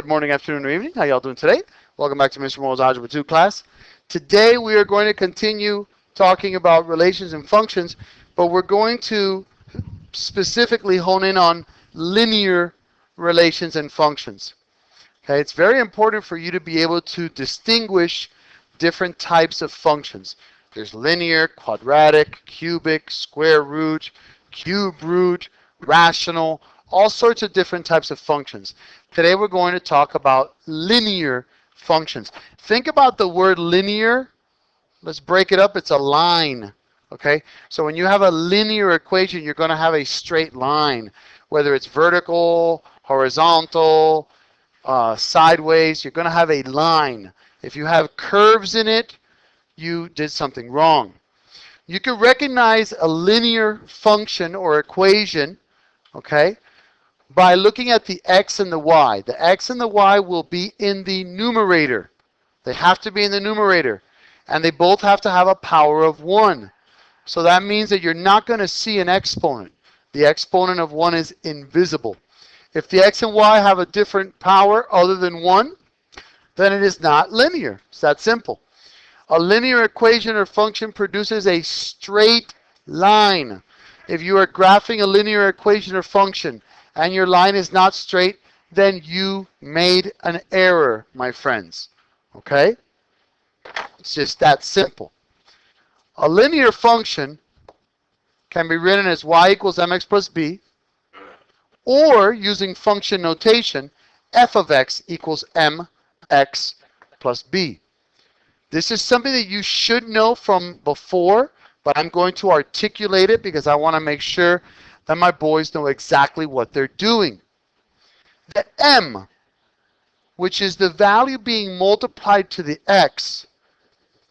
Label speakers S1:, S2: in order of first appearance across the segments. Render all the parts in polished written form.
S1: Good morning, afternoon, or evening. How y'all doing today? Welcome back to Mr. Morrow's Algebra 2 class. Today we are going to continue talking about relations and functions, but we're going to specifically hone in on linear relations and functions. Okay, it's very important for you to be able to distinguish different types of functions. There's linear, quadratic, cubic, square root, cube root, rational, all sorts of different types of functions. Today we're going to talk about linear functions. Think about the word linear. Let's break it up. It's a line. Okay? So when you have a linear equation, you're going to have a straight line, whether it's vertical, horizontal, sideways, you're going to have a line. If you have curves in it, you did something wrong. You can recognize a linear function or equation, okay, by looking at the x and the y. The x and the y will be in the numerator. They have to be in the numerator. And they both have to have a power of 1. So that means that you're not going to see an exponent. The exponent of 1 is invisible. If the x and y have a different power other than 1, then it is not linear. It's that simple. A linear equation or function produces a straight line. If you are graphing a linear equation or function and your line is not straight, then you made an error, my friends. Okay? It's just that simple. A linear function can be written as y equals mx plus b, or using function notation, f of x equals mx plus b. This is something that you should know from before, but I'm going to articulate it because I want to make sure that my boys know exactly what they're doing. The m, which is the value being multiplied to the x,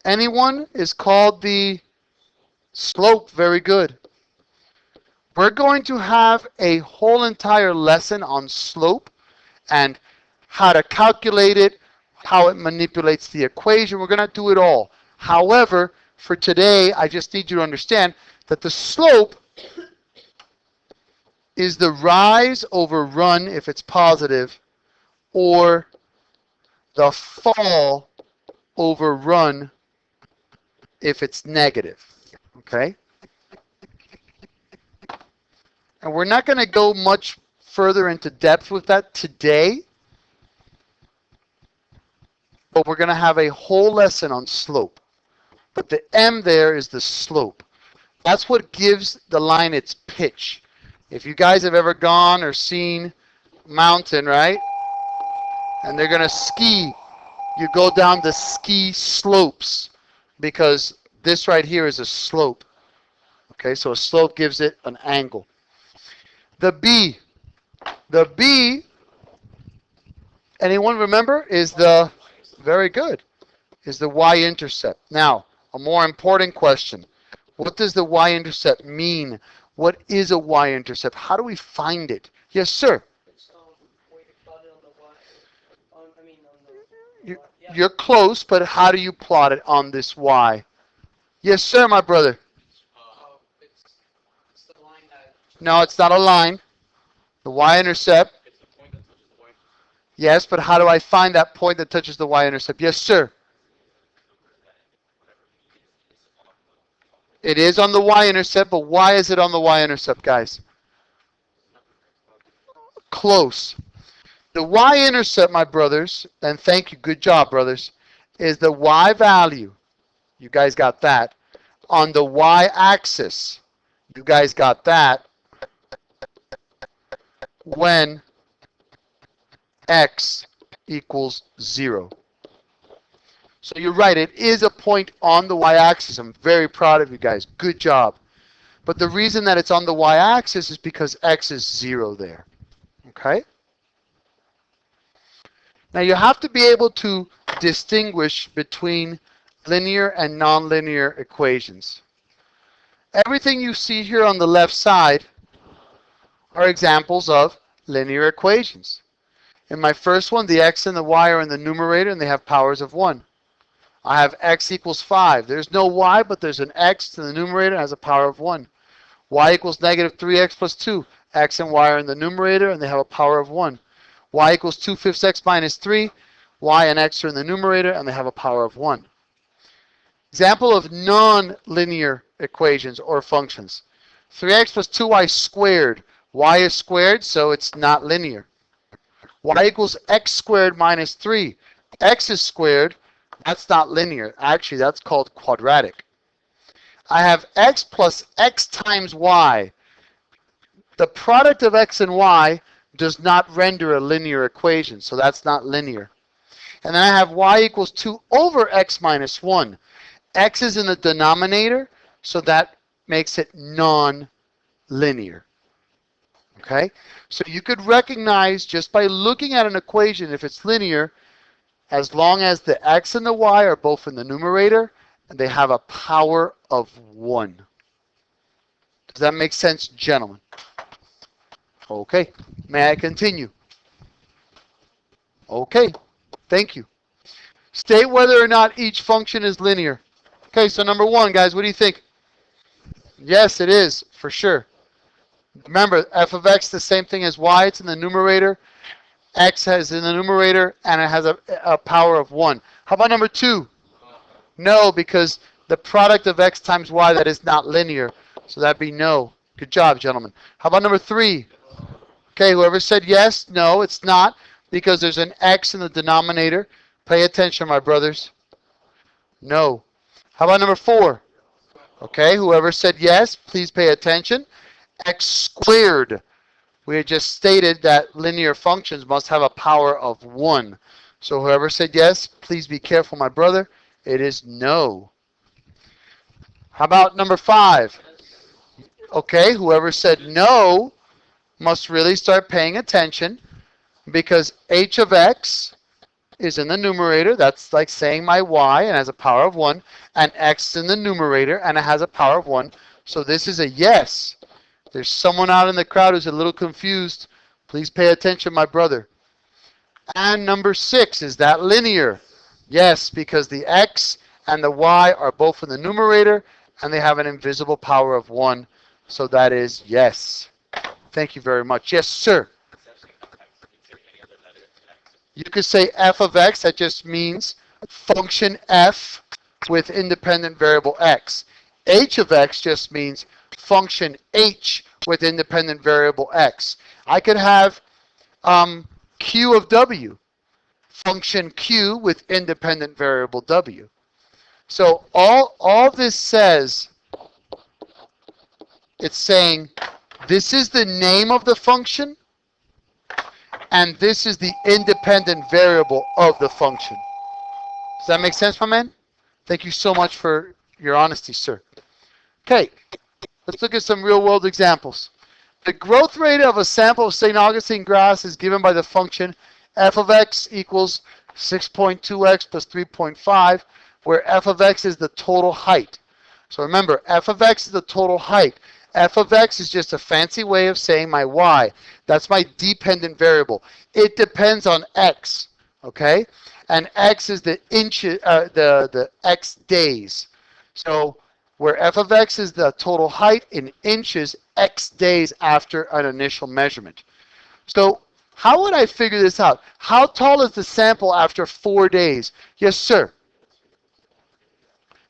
S1: anyone, is called the slope. Very good. We're going to have a whole entire lesson on slope and how to calculate it, how it manipulates the equation. We're going to do it all. However, for today, I just need you to understand that the slope is the rise over run if it's positive, or the fall over run if it's negative. Okay? And we're not going to go much further into depth with that today, but we're going to have a whole lesson on slope. But the m there is the slope. That's what gives the line its pitch. If you guys have ever gone or seen mountain, right? And they're going to ski, you go down the ski slopes because this right here is a slope. Okay, so a slope gives it an angle. The b, anyone remember, is the, very good, is the y-intercept. Now, a more important question. What does the y-intercept mean? What is a y-intercept? How do we find it? Yes, sir. You're close, but how do you plot it on this y? Yes, sir, my brother. No, it's not a line. The y-intercept. Yes, but how do I find that point that touches the y-intercept? Yes, sir. It is on the y-intercept, but why is it on the y-intercept, guys? Close. The y-intercept, my brothers, and thank you, good job, brothers, is the y value. You guys got that. On the y-axis. You guys got that. When x equals 0. So you're right, it is a point on the y-axis. I'm very proud of you guys. Good job. But the reason that it's on the y-axis is because x is 0 there. Okay? Now you have to be able to distinguish between linear and nonlinear equations. Everything you see here on the left side are examples of linear equations. In my first one, the x and the y are in the numerator and they have powers of 1. I have x equals 5. There's no y, but there's an x to the numerator and has a power of 1. Y equals negative 3x plus 2. X and y are in the numerator and they have a power of 1. y equals 2/5 x minus 3. Y and x are in the numerator, and they have a power of 1. Example of non-linear equations or functions. 3x plus 2y squared. Y is squared, so it's not linear. Y equals x squared minus 3. X is squared. That's not linear. Actually, that's called quadratic. I have x plus x times y. The product of x and y does not render a linear equation, so that's not linear. And then I have y equals 2 over x minus 1. X is in the denominator, so that makes it non-linear. Okay? So you could recognize just by looking at an equation if it's linear, as long as the x and the y are both in the numerator, and they have a power of 1. Does that make sense, gentlemen? Okay. May I continue? Okay. Thank you. State whether or not each function is linear. Okay, so number 1, guys, what do you think? Yes, it is, for sure. Remember, f of x is the same thing as y. It's in the numerator. X is in the numerator, and it has a power of 1. How about number 2? No, because the product of x times y, that is not linear. So that'd be no. Good job, gentlemen. How about number 3? Okay, whoever said yes, no, it's not, because there's an x in the denominator. Pay attention, my brothers. No. How about number 4? Okay, whoever said yes, please pay attention. X squared. We had just stated that linear functions must have a power of 1. So whoever said yes, please be careful, my brother. It is no. How about number 5? Okay, whoever said no must really start paying attention, because h of x is in the numerator. That's like saying my y and has a power of 1. And x in the numerator and it has a power of 1. So this is a yes. There's someone out in the crowd who's a little confused. Please pay attention, my brother. And number 6, is that linear? Yes, because the x and the y are both in the numerator and they have an invisible power of 1. So that is yes. Thank you very much. Yes, sir. You could say f of x. That just means function f with independent variable x. H of x just means function h with independent variable x. I could have q of w, function q with independent variable w. So all this says, it's saying this is the name of the function and this is the independent variable of the function. Does that make sense, my man? Thank you so much for your honesty, sir. Okay, let's look at some real-world examples. The growth rate of a sample of St. Augustine grass is given by the function f of x equals 6.2x plus 3.5, where f of x is the total height. So remember, f of x is the total height. F of x is just a fancy way of saying my y. That's my dependent variable. It depends on x, okay? And x is the x days. So where f of x is the total height in inches, x days after an initial measurement. So how would I figure this out? How tall is the sample after 4 days? Yes, sir.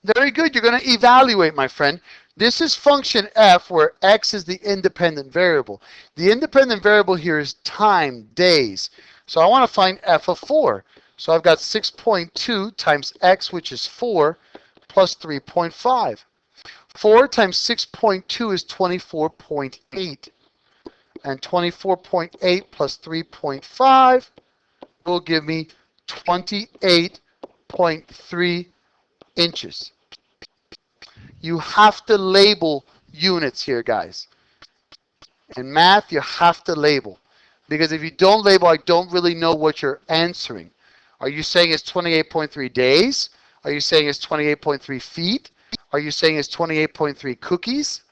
S1: Very good. You're going to evaluate, my friend. This is function f, where x is the independent variable. The independent variable here is time, days. So I want to find f of 4. So I've got 6.2 times x, which is 4, plus 3.5. 4 times 6.2 is 24.8. And 24.8 plus 3.5 will give me 28.3 inches. You have to label units here, guys. In math, you have to label. Because if you don't label, I don't really know what you're answering. Are you saying it's 28.3 days? Are you saying it's 28.3 feet? Are you saying it's 28.3 cookies?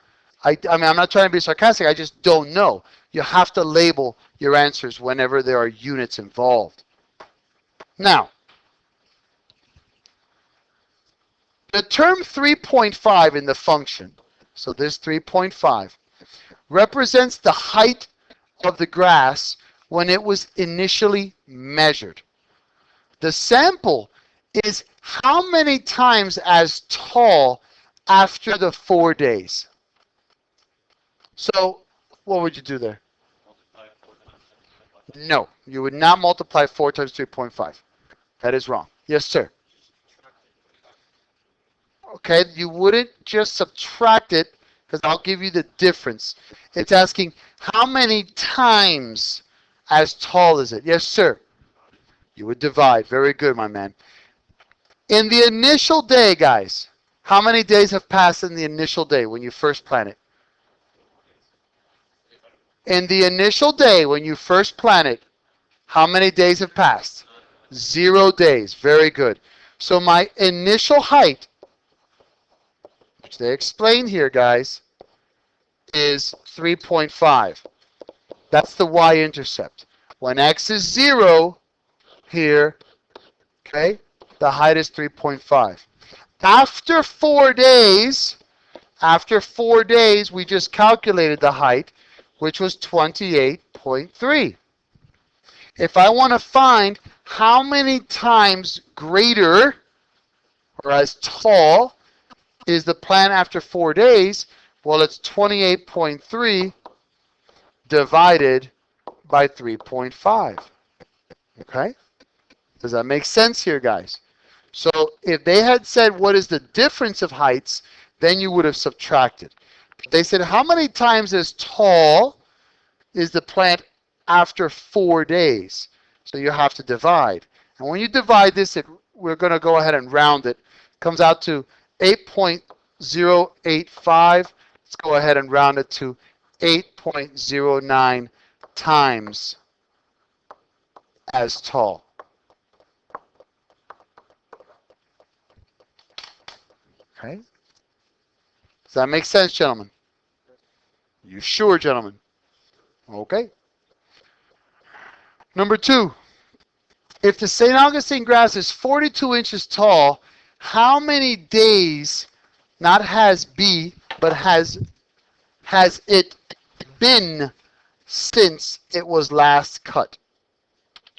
S1: I mean, I'm not trying to be sarcastic. I just don't know. You have to label your answers whenever there are units involved. Now, the term 3.5 in the function, so this 3.5, represents the height of the grass when it was initially measured. The sample is how many times as tall after the 4 days. So what would you do there? No, you would not multiply 4 times 3.5. That is wrong. Yes, sir. Okay, you wouldn't just subtract it, because I'll give you the difference. It's asking how many times as tall is it? Yes, sir. You would divide. Very good, my man. In the initial day, guys, how many days have passed in the initial day when you first plant it? In the initial day when you first plant it, how many days have passed? 0 days. Very good. So my initial height, which they explain here, guys, is 3.5. That's the y-intercept. When x is 0 here, okay, the height is 3.5. After 4 days, we just calculated the height, which was 28.3. If I want to find how many times greater or as tall is the plant after 4 days, well, it's 28.3 divided by 3.5. Okay? Does that make sense here, guys? So if they had said what is the difference of heights, then you would have subtracted. They said how many times as tall is the plant after 4 days? So you have to divide. And when you divide this, we're going to go ahead and round it. It comes out to 8.085. Let's go ahead and round it to 8.09 times as tall. Okay? Does that make sense, gentlemen? You sure, gentlemen? Okay. Number 2. If the St. Augustine grass is 42 inches tall, how many days, not has be, but has it been since it was last cut?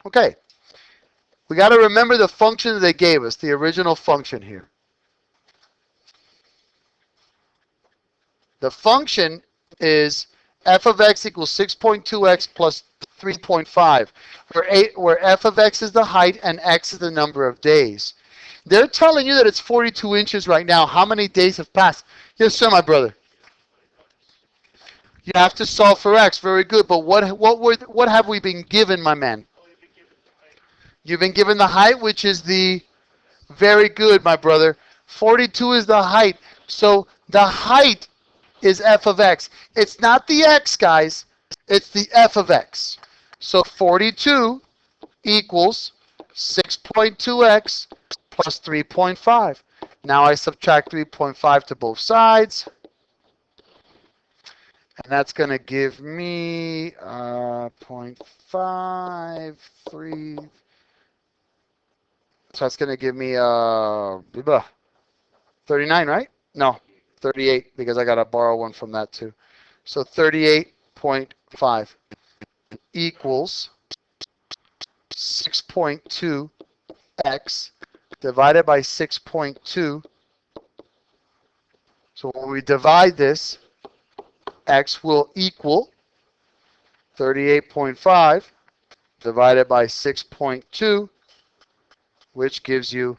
S1: Okay. We got to remember the function that they gave us, the original function here. The function is f of x equals 6.2x plus 3.5, where f of x is the height and x is the number of days. They're telling you that it's 42 inches right now. How many days have passed? Yes, sir, my brother. You have to solve for x. Very good. But what have we been given, my man? You've been given the height, which is the... Very good, my brother. 42 is the height. So the height is f of x. It's not the x, guys. It's the f of x. So 42 equals 6.2x plus 3.5. Now I subtract 3.5 to both sides. And that's going to give me 0.53. So that's going to give me 39, right? No, 38, because I got to borrow one from that too. So 38.5 equals 6.2x divided by 6.2. So when we divide this, x will equal 38.5 divided by 6.2, which gives you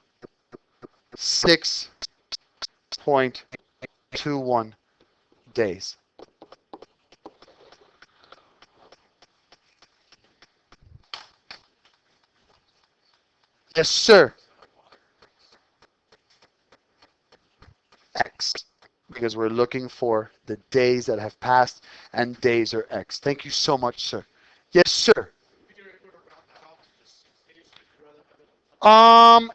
S1: 6.21 days. Yes, sir. X, because we're looking for the days that have passed, and days are X. Thank you so much, sir. Yes, sir. I'll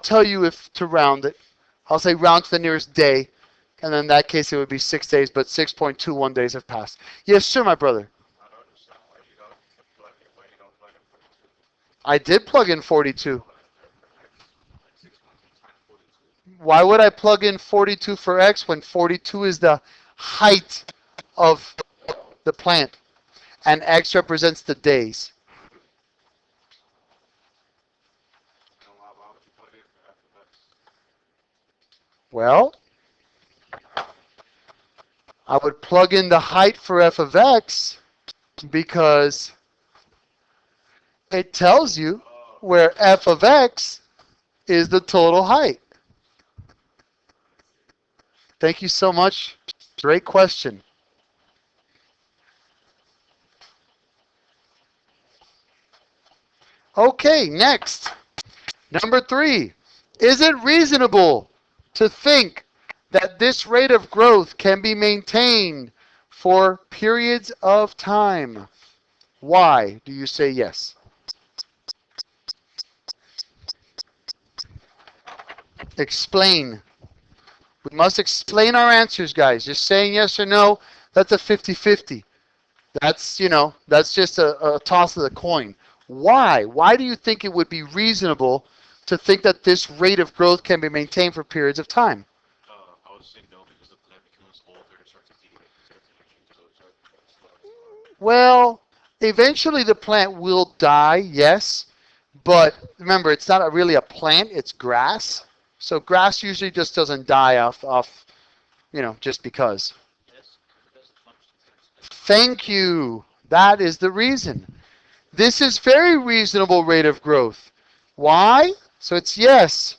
S1: tell you if to round it. I'll say round to the nearest day, and then in that case it would be 6 days, but 6.21 days have passed. Yes, sir, my brother. I did plug in 42. Why would I plug in 42 for x when 42 is the height of the plant? and x represents the days. Well, I would plug in the height for f of x because it tells you where f of x is the total height. Thank you so much. Great question. Okay, next. Number 3. Is it reasonable to think that this rate of growth can be maintained for periods of time? Why do you say yes? Explain. We must explain our answers, guys. Just saying yes or no, that's a 50-50. That's, that's just a toss of the coin. Why? Why do you think it would be reasonable to think that this rate of growth can be maintained for periods of time?
S2: I would say no because the plant becomes older and starts to decay.
S1: Well, eventually the plant will die, yes. But remember, it's not really a plant, it's grass. So grass usually just doesn't die off just because. Thank you. That is the reason. This is very reasonable rate of growth. Why? So it's yes.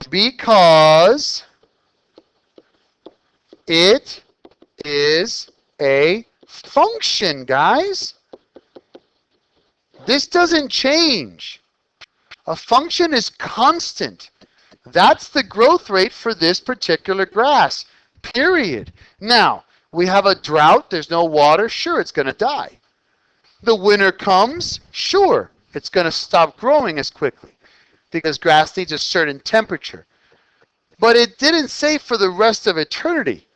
S1: Because it is a function, guys. This doesn't change. A function is constant. That's the growth rate for this particular grass, period. Now, we have a drought, there's no water, sure, it's going to die. The winter comes, sure, it's going to stop growing as quickly because grass needs a certain temperature. But it didn't say for the rest of eternity.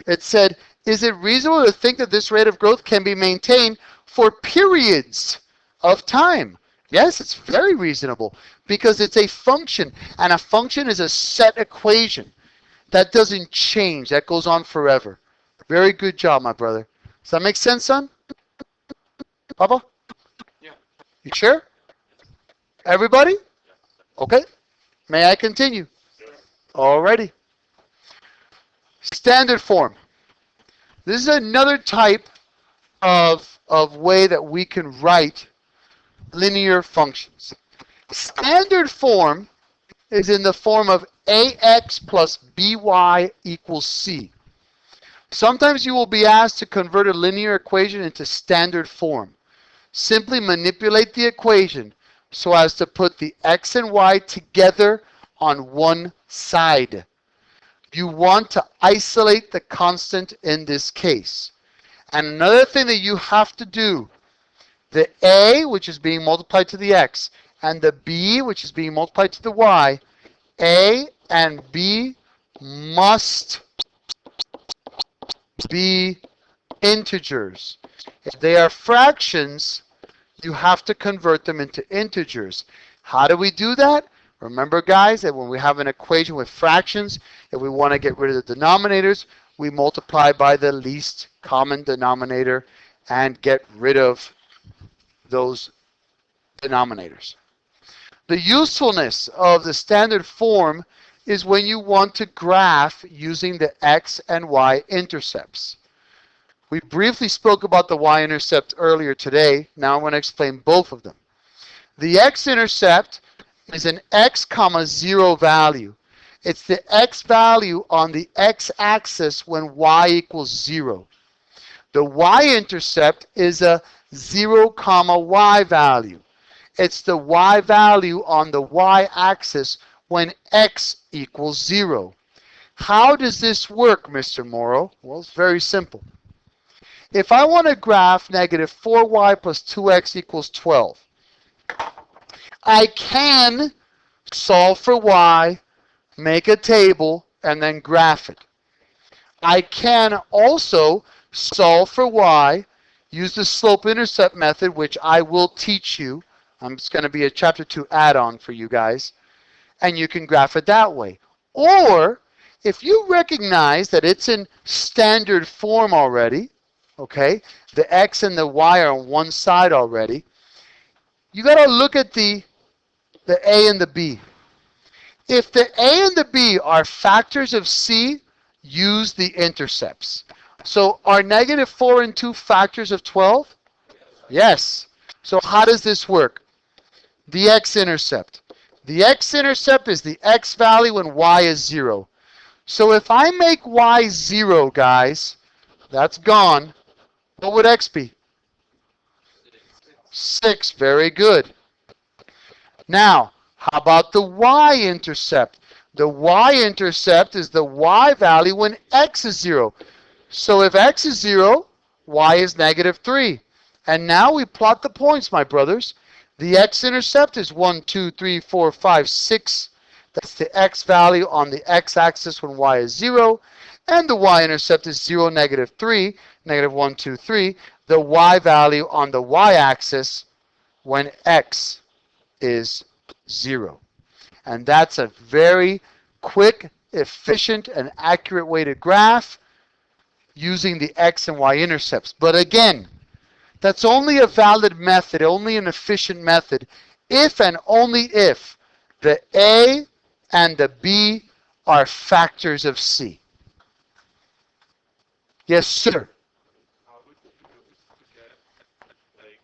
S1: It said, is it reasonable to think that this rate of growth can be maintained for periods of time? Yes, it's very reasonable because it's a function, and a function is a set equation. That doesn't change. That goes on forever. Very good job, my brother. Does that make sense, son? Papa?
S2: Yeah.
S1: You sure? Everybody? Okay. May I continue? Alrighty. Standard form. This is another type of way that we can write linear functions. Standard form is in the form of ax plus by equals c. Sometimes you will be asked to convert a linear equation into standard form. Simply manipulate the equation so as to put the x and y together on one side. You want to isolate the constant in this case. And another thing that you have to do, the a, which is being multiplied to the x, and the b, which is being multiplied to the y, a and b must be integers. If they are fractions, you have to convert them into integers. How do we do that? Remember, guys, that when we have an equation with fractions, if we want to get rid of the denominators, we multiply by the least common denominator and get rid of those denominators. The usefulness of the standard form is when you want to graph using the x and y intercepts. We briefly spoke about the y-intercept earlier today. Now I'm going to explain both of them. The x-intercept is an x, 0 value. It's the x value on the x-axis when y equals 0. The y-intercept is a 0, y value. It's the y value on the y-axis when x equals 0. How does this work, Mr. Morrow? Well, it's very simple. If I want to graph negative 4y plus 2x equals 12, I can solve for y, make a table, and then graph it. I can also solve for y, use the slope-intercept method, which I will teach you. It's going to be a chapter 2 add-on for you guys. And you can graph it that way. Or, if you recognize that it's in standard form already, Okay? The x and the y are on one side already. You got to look at the a and the b. If the a and the b are factors of c, use the intercepts. So are negative 4 and 2 factors of 12? Yes. So how does this work? The x-intercept. The x-intercept is the x value when y is 0. So if I make y 0, guys, that's gone. What would x be? 6. Very good. Now, how about the y-intercept? The y-intercept is the y value when x is 0. So if x is 0, y is negative 3. And now we plot the points, my brothers. The x-intercept is 1, 2, 3, 4, 5, 6. That's the x value on the x-axis when y is 0. And the y-intercept is 0, negative 3, negative 1, 2, 3. The y value on the y-axis when x is 0. And that's a very quick, efficient, and accurate way to graph using the x and y intercepts. But again, that's only a valid method, only an efficient method, if and only if the a and the b are factors of c. Yes, sir.
S2: How would you get like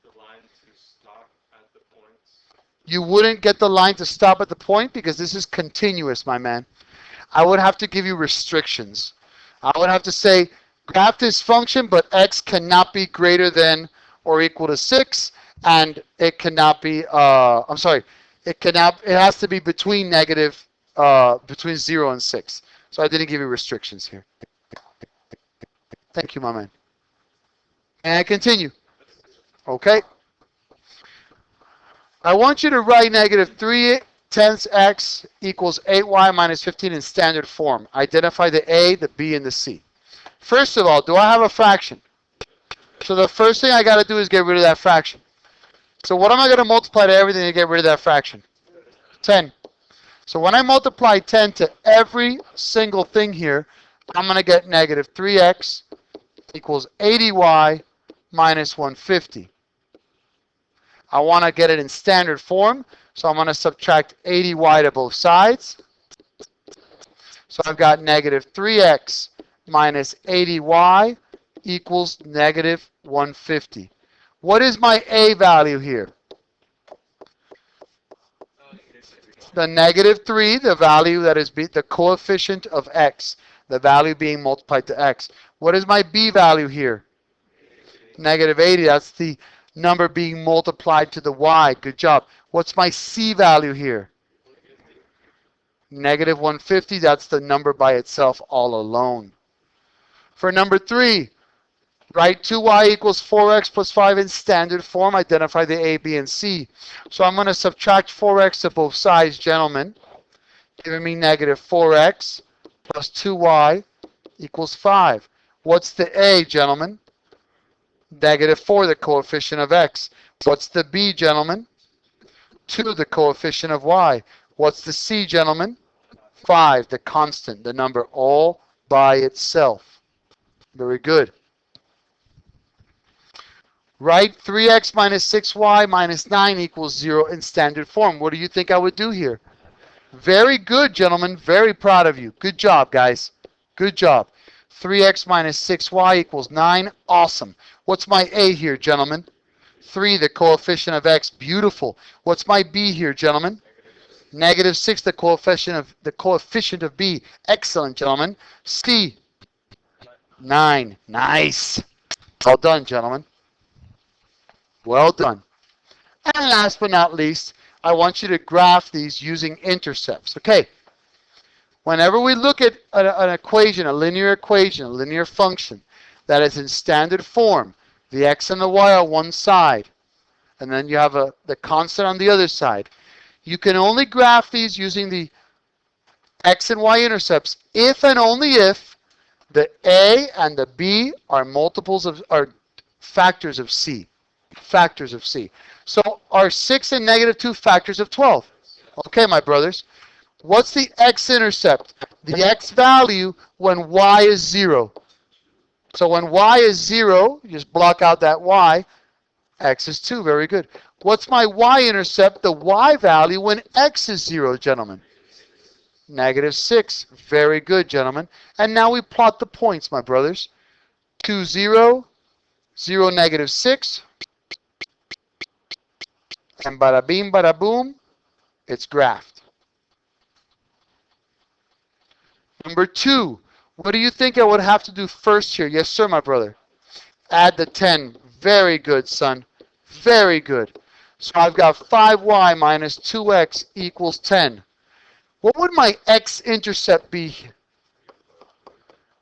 S2: the line to stop at the points?
S1: You wouldn't get the line to stop at the point because this is continuous, my man. I would have to give you restrictions. I would have to say, graph this function, but x cannot be greater than or equal to 6, and it cannot be, it has to be between between 0 and 6. So I didn't give you restrictions here. Thank you, my man. And continue. Okay. I want you to write negative 3 tenths x equals 8y minus 15 in standard form. Identify the a, the b, and the c. First of all, do I have a fraction? So the first thing I got to do is get rid of that fraction. So what am I going to multiply to everything to get rid of that fraction? 10. So when I multiply 10 to every single thing here, I'm going to get negative 3x equals 80y minus 150. I want to get it in standard form, so I'm going to subtract 80y to both sides. So I've got negative 3x minus 80y equals negative 150. What is my a value here? The negative 3, the value that is the coefficient of x, the value being multiplied to x. What is my b value here? Negative 80, that's the number being multiplied to the y. Good job. What's my c value here? Negative 150, that's the number by itself all alone. For number 3, write 2y equals 4x plus 5 in standard form. Identify the a, b, and c. So I'm going to subtract 4x to both sides, gentlemen, giving me negative 4x plus 2y equals 5. What's the a, gentlemen? Negative 4, the coefficient of x. What's the b, gentlemen? 2, the coefficient of y. What's the c, gentlemen? 5, the constant, the number all by itself. Very good. Write 3x minus 6y minus 9 equals 0 in standard form. What do you think I would do here? Very good, gentlemen. Very proud of you. Good job, guys. Good job. 3x minus 6y equals 9. Awesome. What's my a here, gentlemen? 3, the coefficient of x. Beautiful. What's my b here, gentlemen? Negative 6, the coefficient of b. Excellent, gentlemen. C, 9. Nice. Well done, gentlemen. Well done. And last but not least, I want you to graph these using intercepts. Okay. Whenever we look at an equation, a linear function that is in standard form, the x and the y are one side, and then you have the constant on the other side. You can only graph these using the x and y intercepts if and only if the a and the b are factors of c. Factors of c. So are 6 and negative 2 factors of 12? Okay, my brothers. What's the x-intercept? The x value when y is 0. So when y is 0, you just block out that y. X is 2. Very good. What's my y-intercept, the y value, when x is 0, gentlemen? -6. Very good, gentlemen. And now we plot the points, my brothers. 2, 0, 0, -6. And bada bing, bada boom, it's graphed. Number 2, what do you think I would have to do first here? Yes, sir, my brother. Add the 10. Very good, son. Very good. So I've got 5y minus 2x equals 10. What would my x-intercept be?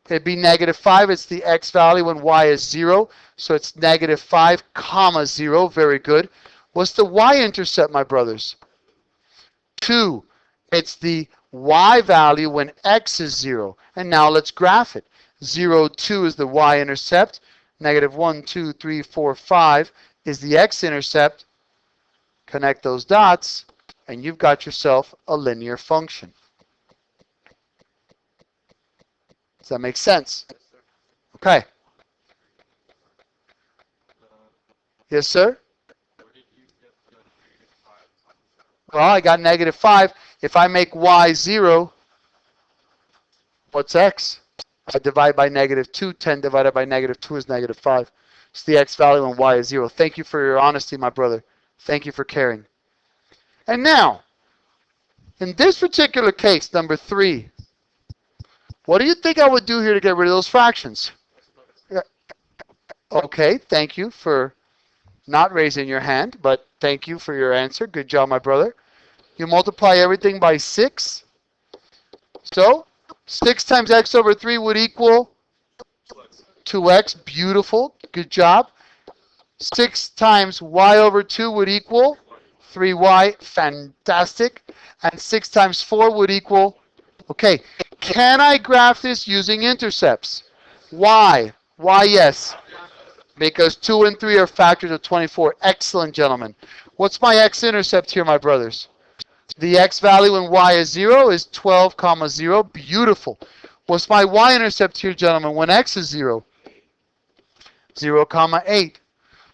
S1: It'd be -5. It's the x value when y is 0. So it's -5, comma 0. Very good. What's the y-intercept, my brothers? 2. It's the y value when x is 0. And now let's graph it. 0, 2 is the y-intercept. -1, 2, 3, 4, 5 is the x-intercept. Connect those dots, and you've got yourself a linear function. Does that make sense? Okay. Yes, sir? Well, I got -5. If I make y 0, what's x? I divide by -2. 10 divided by -2 is -5. It's the x value when y is 0. Thank you for your honesty, my brother. Thank you for caring. And now, in this particular case, number 3, what do you think I would do here to get rid of those fractions? Okay, thank you for not raising your hand, but thank you for your answer. Good job, my brother. You multiply everything by 6. So 6 times x over 3 would equal 2x. Beautiful. Good job. 6 times y over 2 would equal 3y. Fantastic. And 6 times 4 would equal, okay, can I graph this using intercepts? Why? Why yes? Because 2 and 3 are factors of 24. Excellent, gentlemen. What's my x-intercept here, my brothers? The x value when y is 0 is 12, 0. Beautiful. What's my y-intercept here, gentlemen, when x is 0? 0, 8.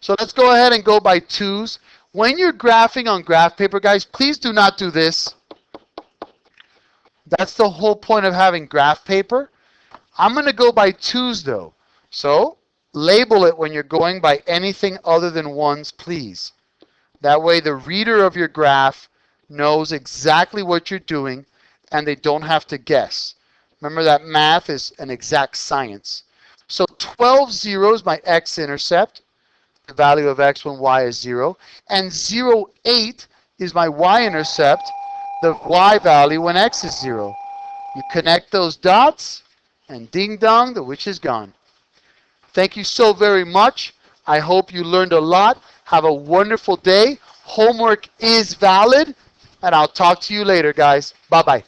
S1: So let's go ahead and go by 2's. When you're graphing on graph paper, guys, please do not do this. That's the whole point of having graph paper. I'm going to go by 2's, though. So label it when you're going by anything other than 1's, please. That way the reader of your graph knows exactly what you're doing and they don't have to guess. Remember that math is an exact science. So 12, 0 is my x-intercept, the value of x when y is 0. And 0, 8 is my y-intercept, the y value when x is 0. You connect those dots and ding dong, the witch is gone. Thank you so very much. I hope you learned a lot. Have a wonderful day. Homework is valid. And I'll talk to you later, guys. Bye-bye.